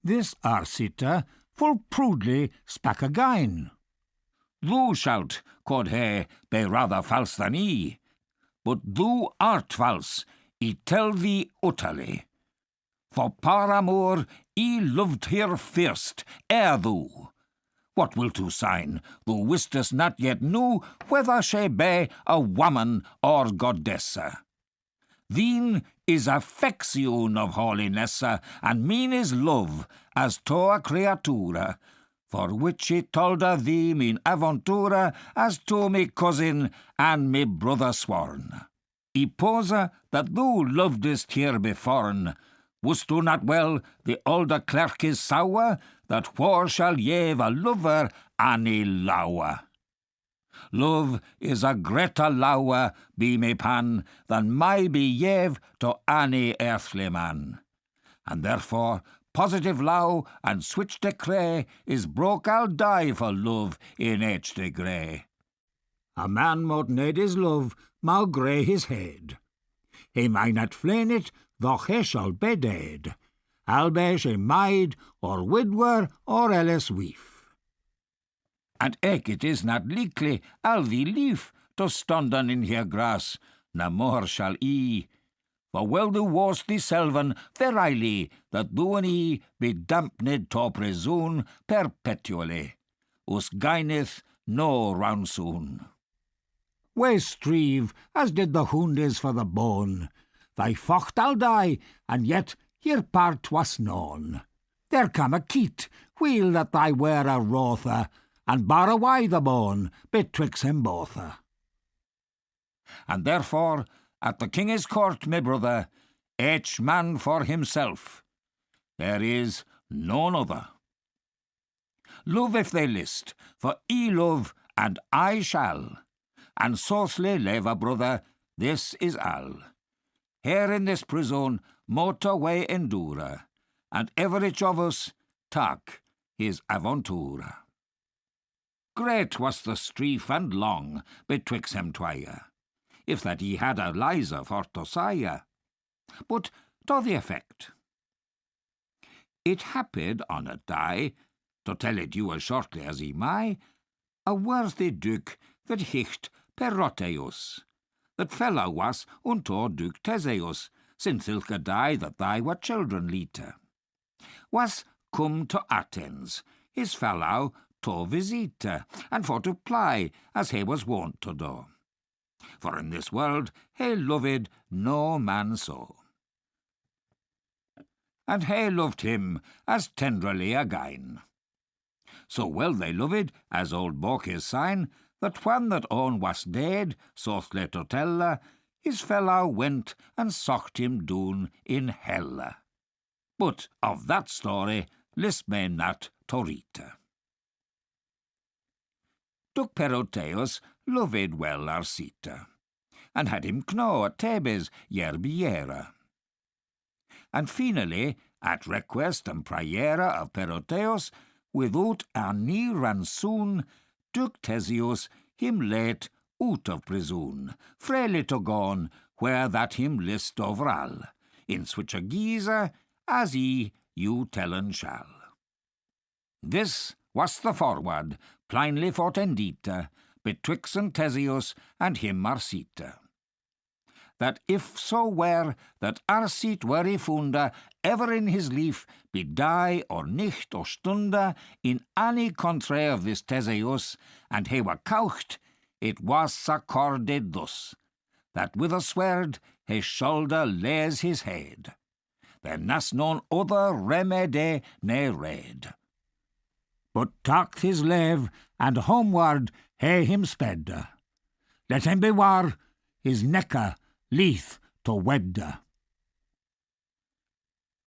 This Arsita full prudely spak again. Thou shalt, quod he, be rather false than he, but thou art false, I tell thee utterly. For par amour, I loved her first, ere thou. What wilt thou sign? Thou wistest not yet know whether she be a woman or goddessa. Thine is affection of holiness, and mine is love, as to a creatura, for which I told thee min aventura, as to me cousin and me brother sworn. I pose that thou lovedest here beforn. Wist thou not well the olde clerk is sour, that whore shall yeave a lover any lower? Love is a greater lower, be me pan, than my be yeave to any earthly man. And therefore positive law and switch decree is broke I'll die for love in each degree. A man mote need his love, mau grey his head. He may not flain it, though he shall be dead. Albe she maid, or widower, or else wife. And eke it is not likely I'll thee leave to stunden in her grass, na more shall I. For well thou wast thee selven, verily, that thou and I be dampned to presume perpetually. Us gaineth no round soon. We strive, as did the houndes for the bone. Thy focht I'll die, and yet your part was known. There come a keat, wheel that thy were a rotha, and bar away the bone betwixt them both. And therefore, at the king's court, my brother, each man for himself. There is none other. Love if they list, for I love, and I shall. And sothly live a brother, this is all. Here in this prison, motor way endure, and ever each of us tak his aventura. Great was the strife and long betwixt them twire, if that he had a Liza for to sire. But to the effect. It happened on a day, to tell it you as shortly as he may, a worthy duke that hicht Peroteus, that fellow was unto Duke Theseus, since ilka day that they were children later, was come to Athens, his fellow to visit, and for to play, as he was wont to do. For in this world he loved no man so. And he loved him as tenderly again. So well they loved, as old book is sign, that when that own was dead, sothly to tell, his fellow went and socked him down in hell. But of that story list me not to read. Duke Peroteus loved well Arsita, and had him kno at Thebes year by year. And finally, at request and prayer of Peroteus, without any ransoon, Duke Theseus him let out of prison, freely to gone where that him list over all, in such a guise as he you tellen shall. This was the forward, plainly fortendita, betwixt Theseus and him Arsita. That if so were that Arsit were I funda ever in his life be die or nicht or stunda in any country of this Theseus, and he were couched, it was accorded thus, that with a sword his shoulder lays his head. There nas none other remedy ne read. But talked his lave, and homeward he him sped. Let him beware his necka leith to wed.